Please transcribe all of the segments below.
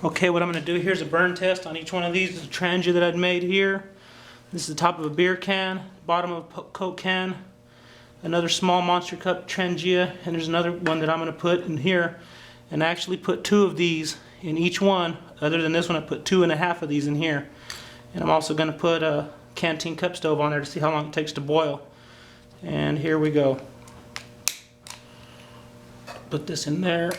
Okay, what I'm going to do here is a burn test on each one of these. This is a Trangia that I'd made here. This is the top of a beer can, bottom of a Coke can, another small Monster Cup Trangia, and there's another one that I'm going to put in here. And I actually put 2 of these in each one. Other than this one, I put 2.5 of these in here. And I'm also going to put a canteen cup stove on there to see how long it takes to boil. And here we go. Put this in there.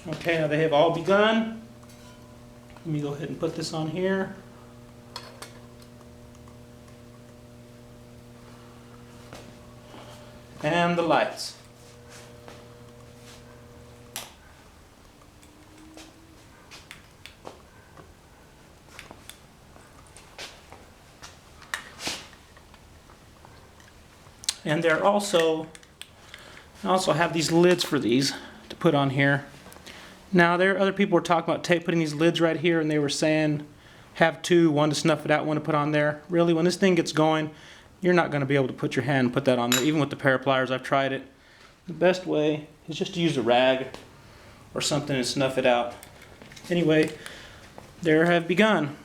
Okay, now they have all begun. Let me go ahead and put this on here. And the lights. And they're also, I also have these lids for these to put on here. Now, other people were talking about putting these lids right here, and they were saying have 2, one to snuff it out, one to put on there. Really, when this thing gets going, you're not going to be able to put your hand and put that on there, even with the pair of pliers. I've tried it. The best way is just to use a rag or something and snuff it out. Anyway, there have begun.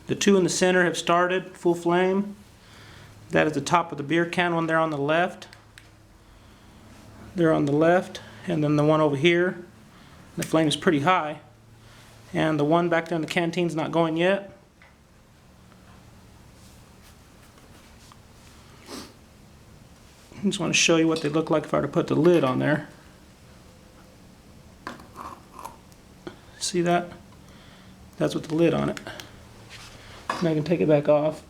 The 2 in the center have started full flame. That is the top of the beer can when they're on the left. They're on the left, and then the one over here, the flame is pretty high. And the one back there in the canteen's not going yet. I just want to show you what they look like if I were to put the lid on there. See that? That's with the lid on it. And I can take it back off.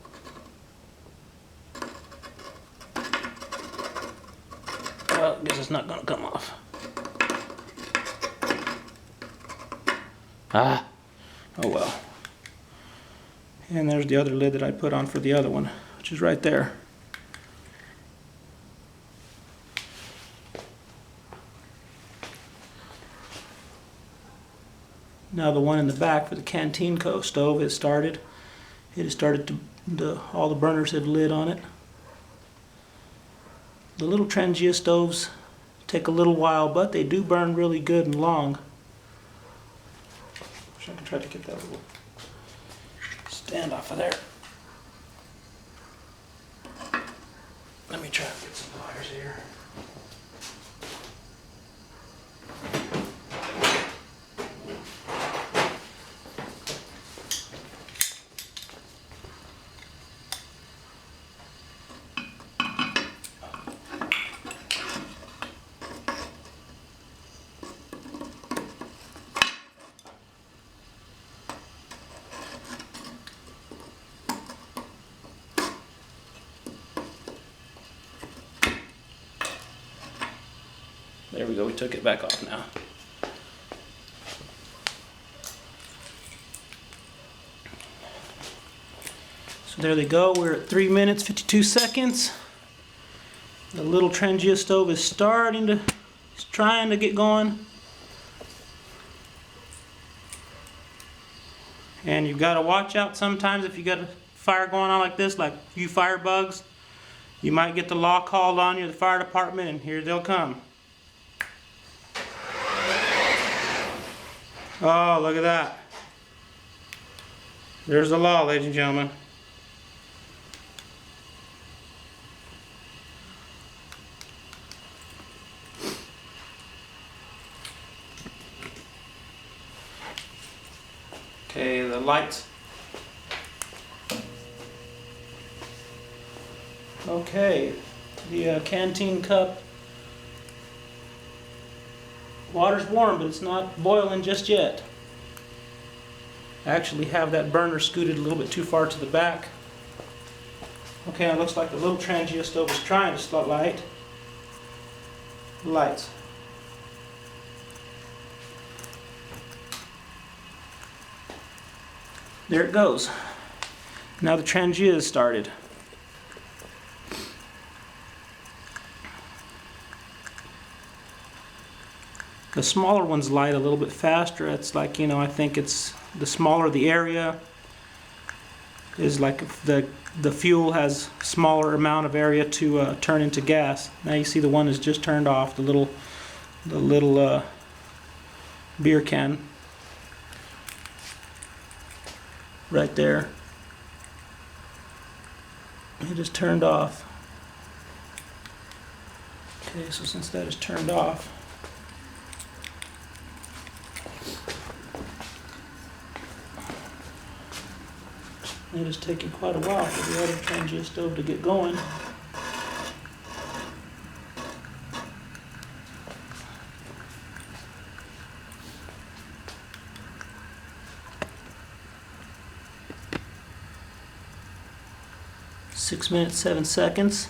Well, I guess it's not going to come off. Ah, oh well. And there's the other lid that I put on for the other one, which is right there. Now the one in the back for the canteen stove has started. It has started to, all the burners have lit on it. The little Trangia stoves take a little while, but they do burn really good and long. Wish I could try to get that little stand off of there. Let me try to get some pliers here. There we go, we took it back off now. So there they go, we're at 3 minutes, 52 seconds. The little Trangia stove is trying to get going. And you've got to watch out sometimes if you got a fire going on like this, like a few firebugs. You might get the law called on you, the fire department, and here they'll come. Oh, look at that. There's the law, ladies and gentlemen. Okay, the lights. Okay, the canteen cup. Water's warm, but it's not boiling just yet. I actually have that burner scooted a little bit too far to the back. Okay, it looks like the little Trangia stove is trying to start light. Lights. There it goes. Now the Trangia is started. The smaller ones light a little bit faster. It's like, you know, I think it's the smaller the area is, like if the fuel has smaller amount of area to turn into gas. Now you see the one is just turned off, the little beer can right there. It is turned off. Okay, so since that is turned off, it is taking quite a while for the other Trangia stove to get going. Six minutes, 7 seconds.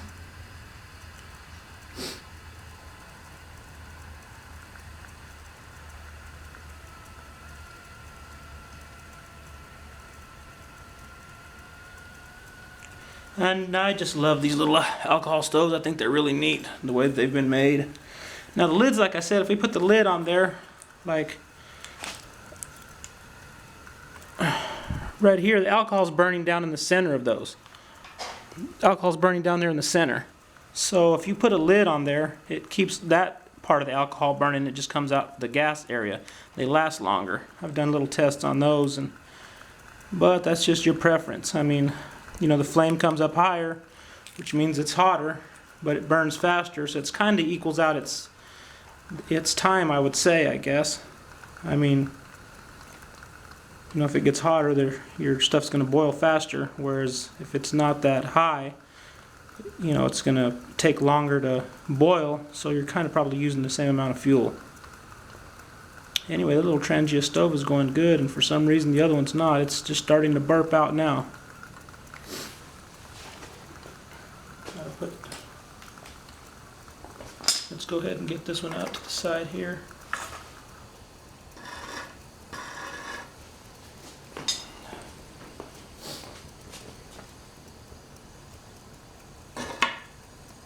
And I just love these little alcohol stoves. I think they're really neat, the way that they've been made. Now the lids, like I said, if we put the lid on there, like right here, the alcohol's burning down in the center of those. Alcohol's burning down there in the center. So if you put a lid on there, it keeps that part of the alcohol burning. It just comes out the gas area. They last longer. I've done little tests on those, but that's just your preference. I mean, you know, the flame comes up higher, which means it's hotter, but it burns faster, so it's kind of equals out its time, I would say, I guess. I mean, you know, if it gets hotter, your stuff's going to boil faster, whereas if it's not that high, you know, it's going to take longer to boil, so you're kind of probably using the same amount of fuel. Anyway, the little Trangia stove is going good, and for some reason the other one's not. It's just starting to burp out now. Let's go ahead and get this one out to the side here.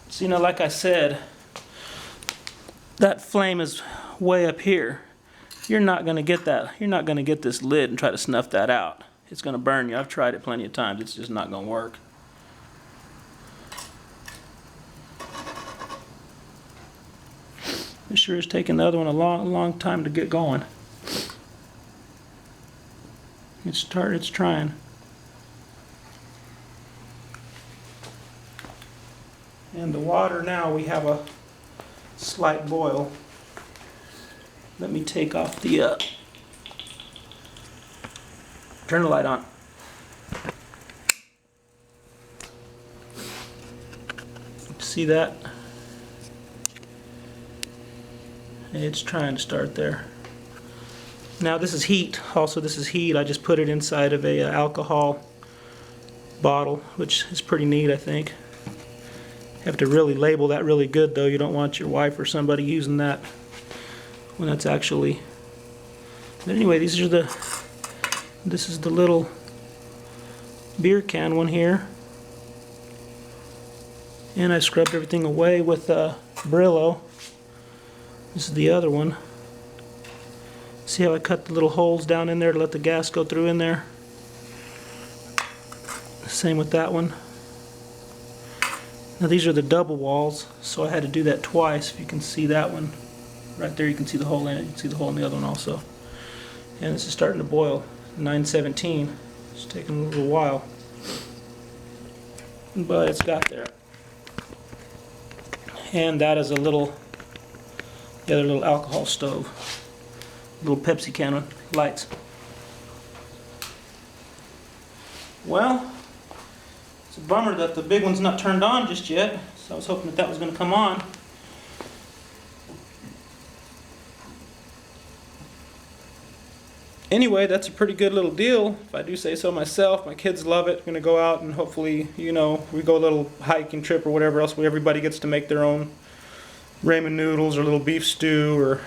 So, you know, like I said, that flame is way up here. You're not going to get that. You're not going to get this lid and try to snuff that out. It's going to burn you. I've tried it plenty of times. It's just not going to work. It sure is taking the other one a long time to get going. It's trying. And the water now, we have a slight boil. Let me take off the turn the light on. See that? It's trying to start there. Now this is heat. Also, this is heat. I just put it inside of a alcohol bottle, which is pretty neat, I think. You have to really label that really good, though. You don't want your wife or somebody using that when that's actually. But anyway, this is the little beer can one here, and I scrubbed everything away with Brillo. This is the other one. See how I cut the little holes down in there to let the gas go through in there? Same with that one. Now these are the double walls, so I had to do that twice. If you can see that one right there, you can see the hole in it. You can see the hole in the other one also. And this is starting to boil. 917. It's taking a little while, but it's got there. And that is the other little alcohol stove, little Pepsi can with lights. Well, it's a bummer that the big one's not turned on just yet, so I was hoping that was going to come on. Anyway, that's a pretty good little deal, if I do say so myself. My kids love it. We're going to go out and hopefully, you know, we go a little hiking trip or whatever else, where everybody gets to make their own ramen noodles or little beef stew or